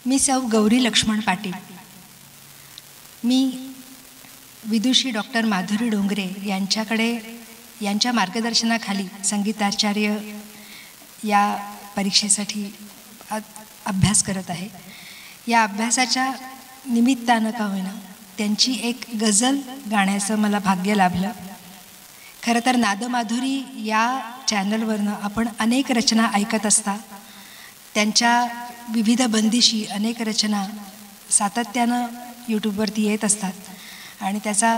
मी सौ गौरी लक्ष्मण पाटील. मी विदुषी डॉक्टर माधुरी डोंगरे यांच्या मार्गदर्शनाखाली संगीताचार्य या परीक्षेसाठी अभ्यास करत आहे. या अभ्यासाच्या निमित्तानं का होईना त्यांची एक गझल गाण्याचं मला भाग्य लाभलं. खरं तर नादमाधुरी या चॅनलवरनं आपण अनेक रचना ऐकत असता. त्यांच्या विविध बंदिशी अनेक रचना सातत्यानं यूट्यूबवरती येत असतात आणि त्याचा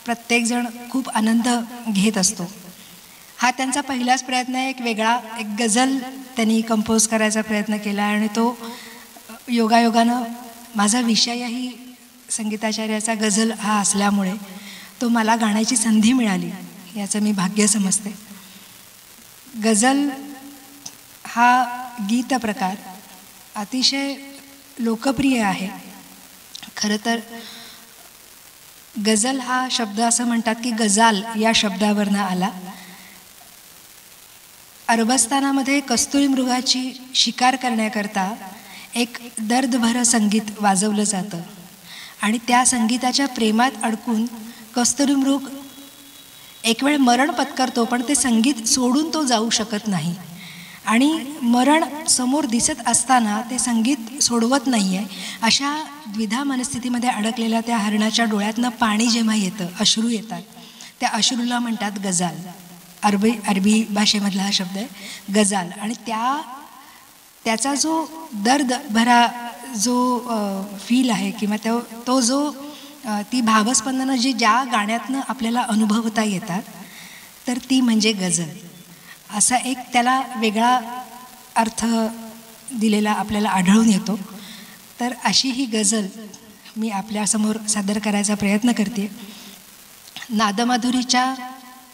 प्रत्येकजण खूप आनंद घेत असतो. हा त्यांचा पहिलाच प्रयत्न आहे. एक गझल त्यांनी कंपोज करायचा प्रयत्न केला आणि तो योगायोगानं माझा विषयही संगीताचार्याचा गझल हा असल्यामुळे तो मला गाण्याची संधी मिळाली याचं मी भाग्य समजते. गझल हा गीत प्रकार अतिशय लोकप्रिय आहे. खरं तर गझल हा शब्द असं म्हणतात की गजाल या शब्दावरनं आला. अरबस्तानामध्ये कस्तुरी मृगाची शिकार करण्याकरता एक दर्दभरं संगीत वाजवलं जातं आणि त्या संगीताच्या प्रेमात अडकून कस्तुरी मृग एक वेळ मरण पत्करतो, पण ते संगीत सोडून तो जाऊ शकत नाही आणि मरण समोर दिसत असताना ते संगीत सोडवत नाही आहे. अशा द्विधा मनस्थितीमध्ये अडकलेल्या त्या हरणाच्या डोळ्यातनं पाणी जेव्हा येतं, अश्रू येतात, त्या अश्रूला म्हणतात गजाल. अरबी भाषेमधला हा शब्द आहे गजाल. आणि त्याचा जो दर्द भरा जो फील आहे किंवा तो जो ती भावस्पंदनं जी ज्या गाण्यातनं आपल्याला अनुभवता येतात तर ती म्हणजे गझल. असा एक त्याला वेगळा अर्थ दिलेला आपल्याला आढळून येतो. तर अशी ही गझल मी आपल्यासमोर सादर करायचा प्रयत्न करते. नादमाधुरीच्या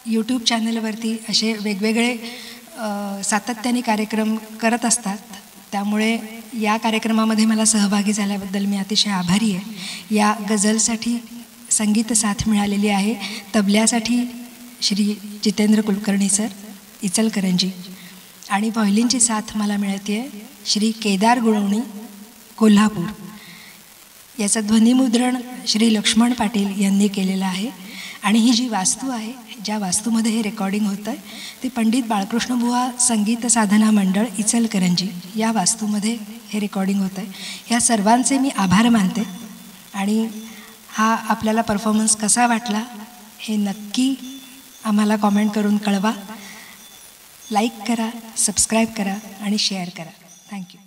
यूट्यूब चॅनलवरती असे वेगवेगळे सातत्याने कार्यक्रम करत असतात. त्यामुळे या कार्यक्रमामध्ये मला सहभागी झाल्याबद्दल मी अतिशय आभारी आहे. या गझलसाठी संगीत साथ मिळालेली आहे तबल्यासाठी श्री जितेंद्र कुलकर्णी सर इचलकरंजी आणि व्हायोलिनची साथ मला मिळते आहे श्री केदार गुळवणी कोल्हापूर. याचं ध्वनिमुद्रण श्री लक्ष्मण पाटील यांनी केलेलं आहे. आणि ही जी वास्तू आहे, ज्या वास्तूमध्ये हे रेकॉर्डिंग होतं आहे, ती पंडित बाळकृष्णबुवा संगीत साधना मंडळ इचलकरंजी या वास्तूमध्ये हे रेकॉर्डिंग होतं आहे. ह्या सर्वांचे मी आभार मानते. आणि हा आपल्याला परफॉर्मन्स कसा वाटला हे नक्की आम्हाला कॉमेंट करून कळवा. लाईक करा, सबस्क्राईब करा आणि शेअर करा. थँक्यू.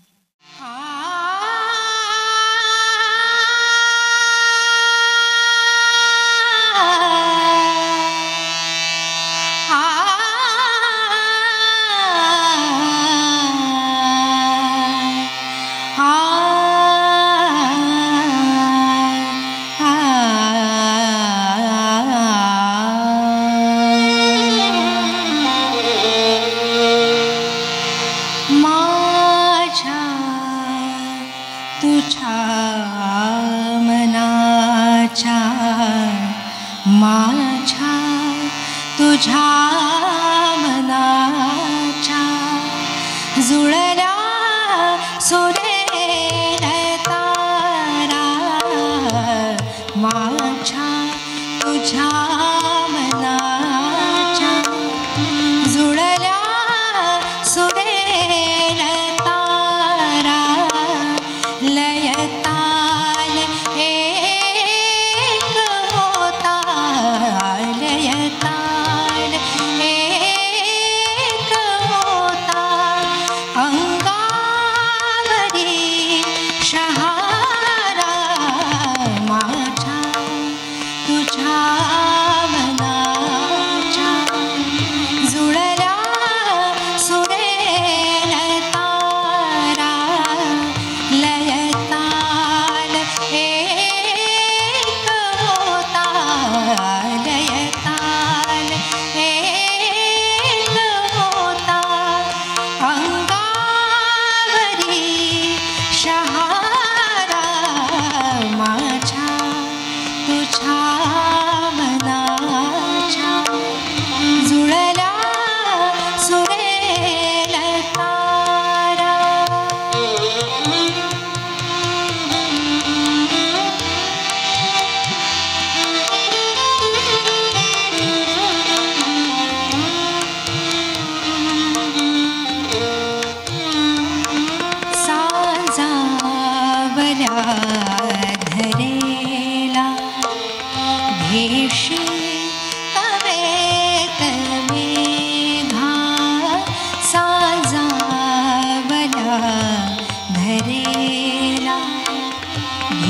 तुझ्या मनाच्या जुळल्या सुरेल तारा माझ्या तुझ्या मनाच्या जुळल्या सुरेल तारा लयताल एक होता लयताल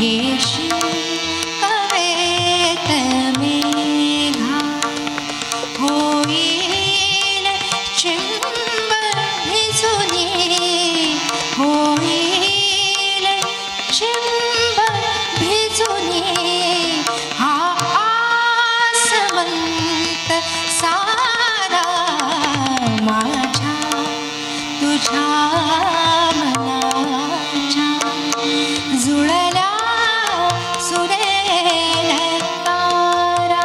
घेशी कवेत मेघा होईल चिंब भिजुनी होईल चिंब भिजुनी हा आसमंत सारा माझ्या तुझ्या मनाच्या जुळल्या सुरेल तारा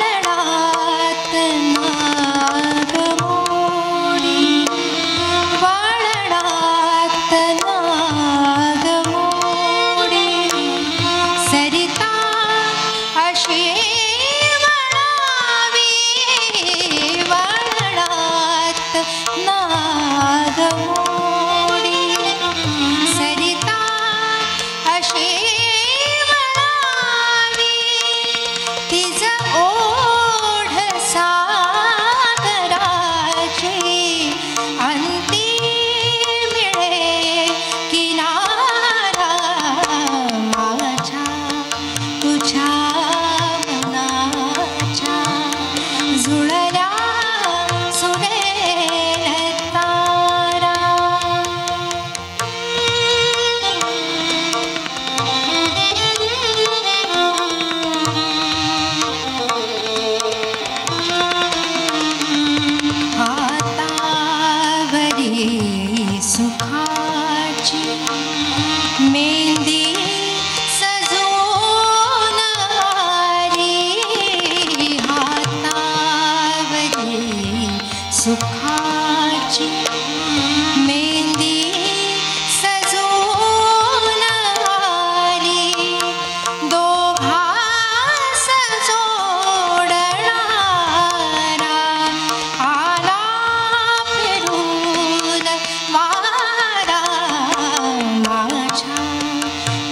वाळणात नागमोडी वाळणात नागमोडी सरिता अशी वळावी वाळणात नागमोडी सरिता अशी वळावी तिज ओढ सागराची अंती मिळे किनारा माझ्या तुझ्या मनाच्या जुळल्या सुरेल तारा हातावरी सुखाची मेहंदी सजून आली हातावरी सुखाची मेहंदी सजून आली दोघास जोडणारा आला फिरून वारा माझ्या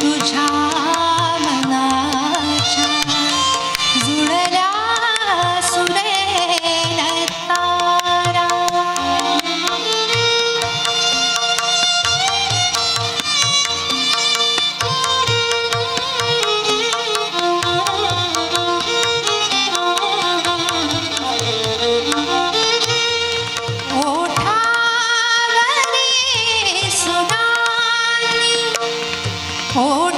तुझ्या मनाच्या जुळल्या सुरेल तारा ओठावरी सुनानी ओठ